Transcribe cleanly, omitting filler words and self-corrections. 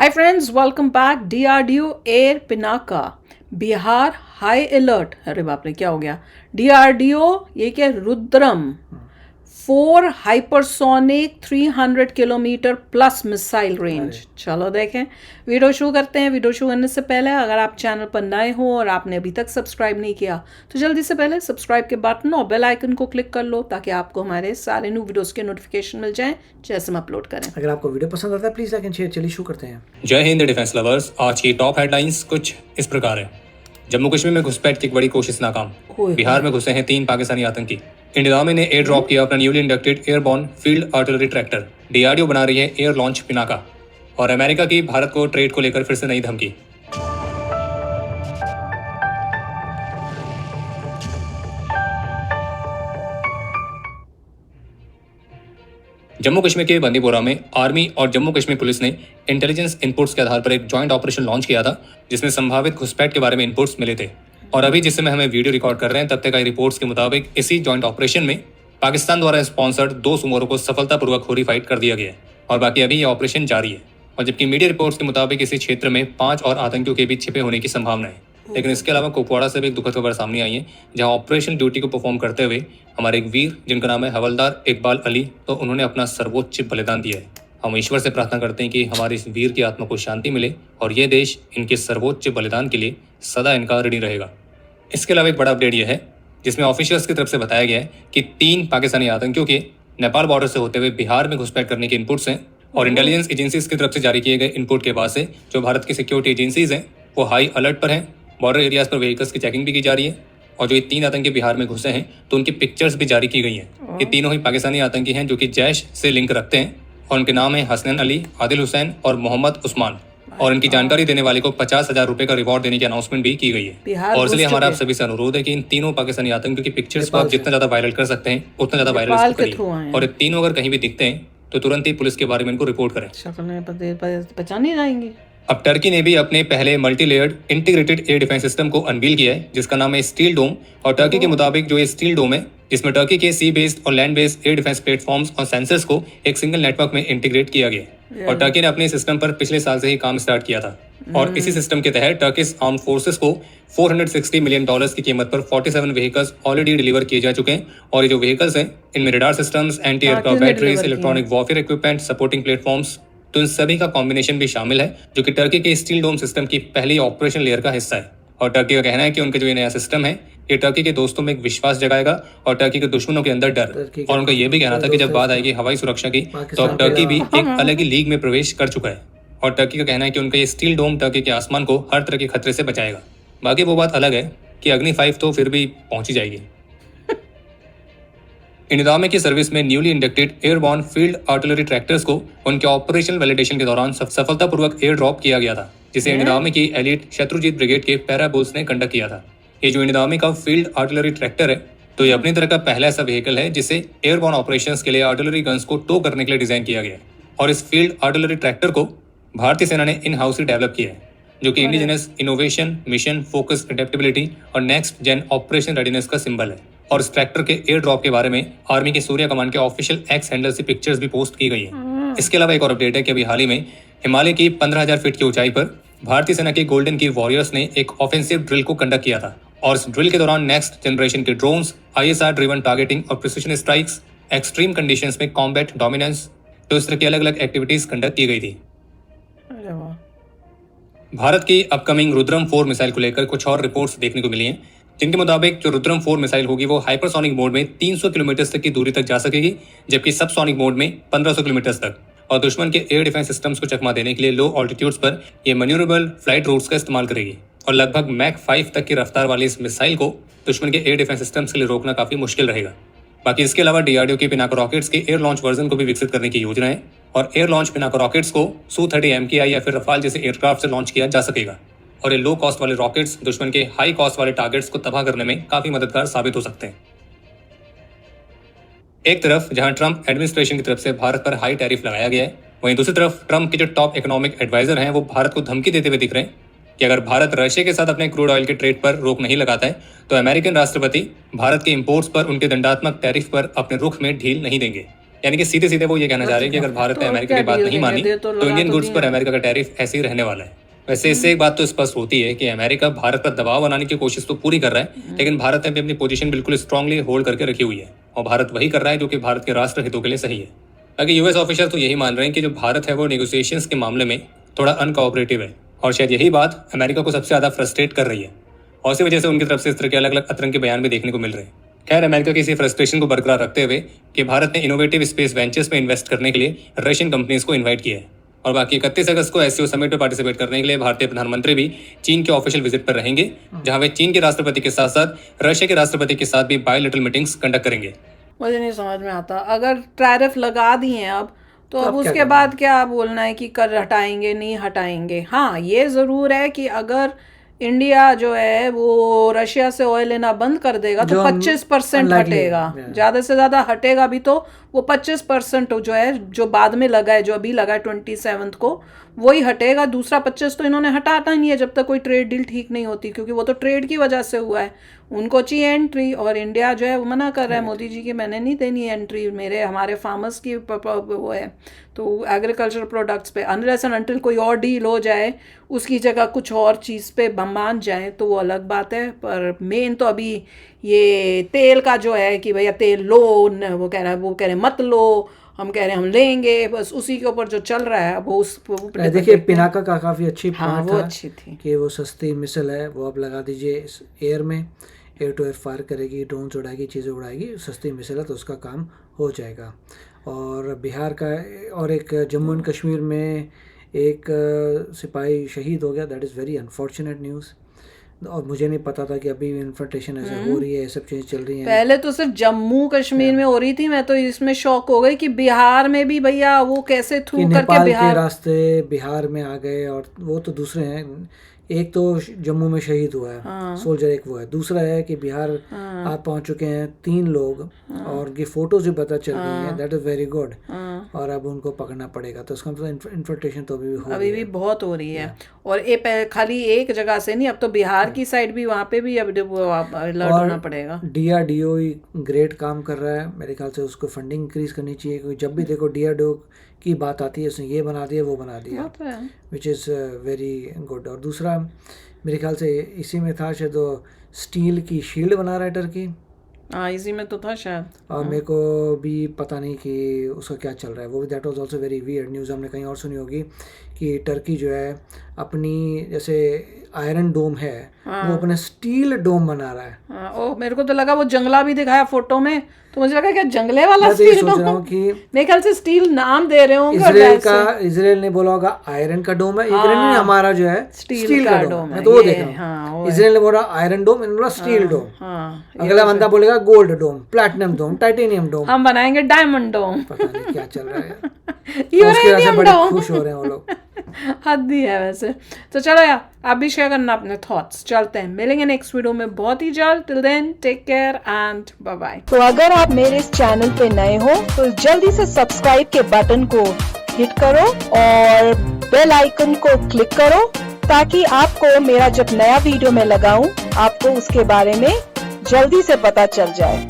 Hi friends, welcome back. DRDO air Pinaka Bihar high alert. अरे बाप रे क्या हो गया? DRDO ये क्या Rudram 4 hypersonic 300 kilometre plus missile range. चलो देखें, वीडियो शुरू करते हैं। वीडियो शुरू करने से पहले अगर आप चैनल पर नए हो और आपने अभी तक सब्सक्राइब नहीं किया तो जल्दी से पहले सब्सक्राइब के बटन और बेल आइकन को क्लिक कर लो ताकि आपको हमारे सारे न्यू वीडियोस के नोटिफिकेशन मिल जाएं जैसे हम अपलोड करें। अगर आपको वीडियो पसंद आता है प्लीज लाइक एंड शेयर। चलिए शुरू करते हैं। जय हिंद डिफेंस लवर्स। आज की टॉप हेडलाइंस कुछ इस प्रकार है। जम्मू कश्मीर में घुसपैठ की एक बड़ी कोशिश नाकाम। बिहार में घुसे हैं 3 पाकिस्तानी आतंकी। इंडियन आर्मी ने एयर ड्रॉप किया अपना newly inducted airborne field artillery tractor. DRDO बना रही है एयर लॉन्च पिनाका। और अमेरिका की भारत को ट्रेड को लेकर फिर से नई धमकी। जम्मू कश्मीर के बंदीपोरा में आर्मी और जम्मू कश्मीर पुलिस ने इंटेलिजेंस इनपुट्स के आधार पर एक जॉइंट ऑपरेशन लॉन्च किया था जिसमें संभावित घुसपैठ के बारे में इनपुट्स मिले थे। और अभी जिस समय हमें वीडियो रिकॉर्ड कर रहे हैं तब तक आई रिपोर्ट्स के मुताबिक इसी जॉइंट ऑपरेशन में पाकिस्तान द्वारा स्पॉन्सर्ड 2 सुमोरों को सफलतापूर्वक होरीफाइड कर दिया गया है और बाकी अभी ये ऑपरेशन जारी है। और जबकि मीडिया रिपोर्ट्स के मुताबिक इसी क्षेत्र में 5 और आतंकियों के बीच छिपे होने की संभावना है। लेकिन इसके अलावा कुपवाड़ा से भी एक दुखद खबर सामने आई है जहां ऑपरेशन ड्यूटी को परफॉर्म करते हुए हमारे एक वीर जिनका नाम है हवलदार इकबाल अली, तो उन्होंने अपना सर्वोच्च बलिदान दिया है। हम ईश्वर से प्रार्थना करते हैं कि हमारे इस वीर की आत्मा को शांति मिले और ये देश इनके सर्वोच्च बलिदान के लिए सदा इनका ऋणी रहेगा। इसके अलावा एक बड़ा अपडेट यह है जिसमें ऑफिशियल्स की तरफ से बताया गया है कि 3 पाकिस्तानी आतंकियों के नेपाल बॉर्डर से होते हुए बिहार में घुसपैठ करने के इनपुट्स हैं। और इंटेलिजेंस एजेंसीज की तरफ से जारी किए गए इनपुट के बाद से जो भारत की सिक्योरिटी एजेंसीज हैं वो हाई अलर्ट पर हैं। बॉर्डर एरियाज पर व्हीकल्स की चेकिंग भी की जा रही है। और जो ये 3 आतंकी बिहार में घुसे हैं तो उनकी पिक्चर्स भी जारी की गई हैं। ये तीनों ही पाकिस्तानी आतंकी हैं जो कि जैश से लिंक रखते हैं और उनके नाम है हसनैन अली, आदिल हुसैन और मोहम्मद उस्मान। और इनकी जानकारी देने वाले को 50,000 रुपए का रिवॉर्ड देने की अनाउंसमेंट भी की गई है। और इसलिए हमारा आप सभी से अनुरोध है कि इन तीनों पाकिस्तानी आतंकियों की पिक्चर्स को आप जितना ज्यादा वायरल कर सकते हैं उतना ज्यादा वायरल करिए। और ये तीनों अगर कहीं भी दिखते हैं तो तुरंत ही पुलिस के बारे में इनको रिपोर्ट करें। पहचान नहीं जाएंगे। अब टर्की ने भी अपने पहले multi layered integrated air defence system को अनवील किया है जिसका नाम है स्टील डोम। और टर्की के मुताबिक जो ये स्टील डोम है जिसमें टर्की के सी बेस्ड और land based air defence platforms और सेंसर्स को एक सिंगल नेटवर्क में इंटीग्रेट किया गया है। और टर्की ने अपने सिस्टम पर पिछले साल से ही काम स्टार्ट किया था। और इसी सिस्टम के तहत टर्किश आर्म फोर्सेस को $460 मिलियन की कीमत पर 47 व्हीकल्स ऑलरेडी डिलीवर किए जा चुके हैं। और ये जो व्हीकल्स हैं इनमें radar systems, anti aircraft batteries, electronic warfare equipment, supporting platforms, तो इन सभी का कॉम्बिनेशन भी शामिल है जो कि टर्की के स्टील डोम सिस्टम की पहली ऑपरेशन लेयर का हिस्सा है। और टर्की का कहना है कि उनका जो ये नया सिस्टम है ये टर्की के दोस्तों में एक विश्वास जगाएगा और टर्की के दुश्मनों के अंदर डर। और उनका ये भी कहना था कि जब बात आएगी हवाई सुरक्षा की तो अब टर्की भी एक अलग ही लीग में प्रवेश कर चुका है। और टर्की का कहना है कि उनका ये स्टील डोम टर्की के आसमान को हर तरह के खतरे से बचाएगा। बाकी वो बात अलग है कि अग्नि 5 तो फिर भी पहुंची जाएगी। इंडियन आर्मी की सर्विस में newly inducted airborne field artillery tractors को उनके ऑपरेशनल वैलिडेशन के दौरान सफलतापूर्वक एयर ड्रॉप किया गया था जिसे इंडियन आर्मी की एलिट शत्रुजीत ब्रिगेड के पैरा बुल्स ने कंडक्ट किया था। ये जो इंडियन आर्मी का फील्ड आर्टिलरी ट्रैक्टर है तो ये अपनी तरह का पहला ऐसा व्हीकल है जिसे एयरबॉर्न ऑपरेशंस के लिए आर्टिलरी गन्स को टो करने के लिए डिजाइन किया गया है। और इस फील्ड आर्टिलरी ट्रैक्टर को भारतीय सेना ने इन हाउस ही डेवलप किया है जो कि indigenous innovation, mission focus, adaptability और नेक्स्ट जेन ऑपरेशन रेडीनेस का सिंबल है। और इस ट्रैक्टर के एयर ड्रॉप के बारे में आर्मी के सूर्या कमांड के ऑफिशियल एक्स हैंडल से पिक्चर्स भी पोस्ट की गई है। इसके अलावा एक और अपडेट है कि अभी हाल ही में हिमालय की 15,000 फीट की ऊंचाई पर भारतीय सेना के गोल्डन की वॉरियर्स ने एक ऑफेंसिव ड्रिल को कंडक्ट किया था। और इस ड्रिल के दौरान नेक्स्ट जनरेशन के ड्रोन्स, ISR ड्रिवन टारगेटिंग और प्रिसिशन स्ट्राइक्स, एक्सट्रीम कंडीशंस में कॉम्बैट डोमिनेंस, तो इस तरह की अलग अलग एक्टिविटीज कंडक्ट की गई थी। भारत की अपकमिंग रुद्रम 4 मिसाइल को लेकर कुछ और रिपोर्ट्स देखने को मिली हैं जिनके मुताबिक जो रुद्रम 4 मिसाइल होगी वो हाइपरसोनिक मोड में 300 किलोमीटर तक की दूरी तक जा सकेगी जबकि सबसोनिक मोड में 1500 किलोमीटर तक। और दुश्मन के एयर डिफेंस सिस्टम्स को चकमा देने के लिए लो ऑल्टीट्यूड्स पर यह मैन्यूरेबल फ्लाइट रूट्स का इस्तेमाल करेगी। और लगभग मैक 5 तक की रफ्तार वाली इस मिसाइल को दुश्मन के एयर डिफेंस सिस्टम्स के लिए रोकना काफी मुश्किल रहेगा। बाकी इसके अलावा डीआरडीओ के पिनाका रॉकेट्स के एयर लॉन्च वर्जन को भी विकसित करने की योजना है। और एयर लॉन्च पिनाका रॉकेट्स को Su-30 MKI या फिर रफाल जैसे एयरक्राफ्ट से लॉन्च किया जा सकेगा। और ये लो कॉस्ट वाले रॉकेट्स दुश्मन के हाई कॉस्ट वाले टारगेट्स को तबाह करने में काफी मददगार साबित हो सकते हैं। एक तरफ जहां ट्रंप एडमिनिस्ट्रेशन की तरफ से भारत पर हाई टैरिफ लगाया गया है वहीं दूसरी तरफ ट्रंप के जो टॉप इकोनॉमिक एडवाइजर हैं वो भारत को धमकी देते हुए दिख रहे हैं कि अगर भारत रशिया के साथ अपने क्रूड ऑयल के ट्रेड पर रोक नहीं लगाता है तो अमेरिकन राष्ट्रपति भारत के इंपोर्ट्स पर उनके दंडात्मक टैरिफ पर अपने रुख में ढील नहीं देंगे। यानी कि सीधे सीधे वो ये कहना चाह रहे हैं कि अगर भारत ने तो अमेरिका क्या की बात deal नहीं देंगे? मानी दे तो तो लगा इंडियन तो गुड्स दिए। पर अमेरिका का टैरिफ ऐसे ही रहने वाला है। वैसे इससे एक बात तो स्पष्ट होती है कि अमेरिका भारत पर दबाव बनाने की कोशिश तो पूरी कर रहा है, लेकिन भारत ने भी अपनी पोजीशन बिल्कुल स्ट्रांगली होल्ड करके रखी हुई है और भारत वही कर रहा है जो कि भारत के राष्ट्र हितों के लिए सही है। बाकी यूएस ऑफिशियल तो यही मान रहे हैं कि जो भारत है वो नेगोशिएशंस के मामले में थोड़ा अनकोऑपरेटिव है और शायद यही बात अमेरिका को सबसे ज्यादा फ्रस्ट्रेट कर रही है और इसी वजह से उनकी तरफ से इस तरह के अलग अलग अतरंग के बयान भी देखने को मिल रहे हैं। खैर, अमेरिका की इसी फ्रस्ट्रेशन को बरकरार रखते हुए कि भारत ने इनोवेटिव स्पेस वेंचर्स में इन्वेस्ट करने के लिए रशियन कंपनीज को इन्वाइट किया है और बाकी 31 अगस्त को एससीओ समिट में पार्टिसिपेट करने के लिए भारतीय प्रधानमंत्री भी चीन के ऑफिशियल विजिट पर रहेंगे, जहां वे चीन के राष्ट्रपति के साथ साथ रशिया के राष्ट्रपति के साथ भी बायलैटरल मीटिंग्स कंडक्ट करेंगे। मुझे नहीं समझ में आता, अगर टैरिफ लगा दिए अब तो अब अब क्या उसके करना बाद क्या बोलना है कि कर हटाएंगे नहीं हटाएंगे। हाँ, ये ज़रूर है कि अगर इंडिया जो है वो रशिया से ऑयल लेना बंद कर देगा तो जो 25% unlikely हटेगा, है। ज़्यादा से ज़्यादा हटेगा भी तो वो 25% जो है, जो बाद में लगा है, जो अभी लगा है 27 को, वही हटेगा। दूसरा 25 तो इन्होंने हटाना नहीं है जब तक कोई ट्रेड डील ठीक नहीं होती, क्योंकि वो तो ट्रेड की वजह से हुआ है। उनको चाहिए एंट्री और इंडिया जो है वो मना कर रहा है मोदी जी की, मैंने नहीं देनी एंट्री, हमारे फार्मर्स की वो है तो एग्रीकल्चर प्रोडक्ट्स पे अनलेस एंड अनटिल कोई और डील हो जाए, उसकी जगह कुछ और चीज़ पे मान जाए तो वो अलग बात है। पर मेन तो अभी ये तेल का जो है कि भैया तेल लो, वो कह रहे हैं मत लो, हम कह रहे हैं हम लेंगे, बस उसी के ऊपर जो चल रहा है वो उस देखिए पिनाका का काफ़ी अच्छी हाँ, पॉइंट वो था अच्छी थी कि वो सस्ती मिसल है, वो आप लगा दीजिए इस एयर में, एयर टू एयर फायर करेगी, ड्रोन्स उड़ाएगी, चीज़ें उड़ाएगी, सस्ती मिसल है तो उसका काम हो जाएगा। और बिहार का और एक जम्मू एंड कश्मीर में एक सिपाही शहीद हो गया, that is very unfortunate news. और मुझे नहीं पता था कि अभी इन्फिल्ट्रेशन ऐसे हो रही है, ये सब चीज़ें चल रही हैं। पहले तो सिर्फ जम्मू कश्मीर में हो रही थी, मैं तो इसमें शॉक हो गई कि बिहार में भी भैया वो कैसे कि थ्रू करके नेपाल के बिहार। रास्ते बिहार में आ गए, और वो तो दूसरे हैं, एक तो जम्मू में शहीद हुआ है सोल्जर, एक वो है, दूसरा है कि बिहार आप पहुंच चुके हैं 3 लोग और उनकी फोटोज भी पता चल रही हैं, दैट इज़ वेरी गुड। और अब उनको पकड़ना पड़ेगा, तो उसका मतलब इन्फिल्ट्रेशन तो अभी भी बहुत हो रही है। और ये खाली एक जगह से नहीं, अब तो बिहार की साइड भी, वहाँ पे भी अब अलर्ट होना पड़ेगा। DRDO ग्रेट काम कर रहा है, मेरे ख्याल से उसको फंडिंग इंक्रीज करनी चाहिए, क्योंकि जब भी देखो DRDO की बात आती है, उसने ये बना दिया वो बना दिया, विच इज़ वेरी गुड। और दूसरा मेरे ख्याल से इसी में था शायद, स्टील की शील्ड बना रहा है टर्की, हाँ इसी में तो था शायद। और मेरे को भी पता नहीं कि उसका क्या चल रहा है, वो भी that was also very weird news. हमने कहीं और सुनी होगी कि टर्की जो है अपनी जैसे आयरन डोम है, वो अपने स्टील डोम बना रहा है। ओ मेरे को तो लगा वो जंगला भी दिखाया फोटो में, तो मुझे लगा क्या जंगले वाला मैं तो ये स्टील सोच रहा डोम। हूँ कि मेरे ख्याल से स्टील नाम दे रहे होंगे। इजराइल ने बोला होगा आयरन का डोम है, इजराइल ने हमारा जो है स्टील का डोम है, मैं तो वो देख रहा हूँ। इजराइल ने बोला आयरन डोम, इन्होंने बोला स्टील डोम, अगला बंदा बोलेगा गोल्ड डोम, प्लैटिनम डोम, टाइटेनियम डोम, हम बनाएंगे डायमंड डोम। पता नहीं क्या चल रहा है। यूरेनियम बड़े डोम। खुश हो रहे हैं वो लोग। हद ही है वैसे। तो चलो यार, आप भी शेयर करना अपने थॉट्स। चलते हैं, मिलेंगे नेक्स्ट वीडियो में बहुत ही जल्द। Till then take care and bye bye. तो अगर आप मेरे इस चैनल पे नए हो तो जल्दी से सब्सक्राइब के बटन को हिट करो और बेल आइकन को क्लिक करो, ताकि आपको मेरा जब नया वीडियो मैं लगाऊं आपको उसके बारे में जल्दी से पता चल जाए।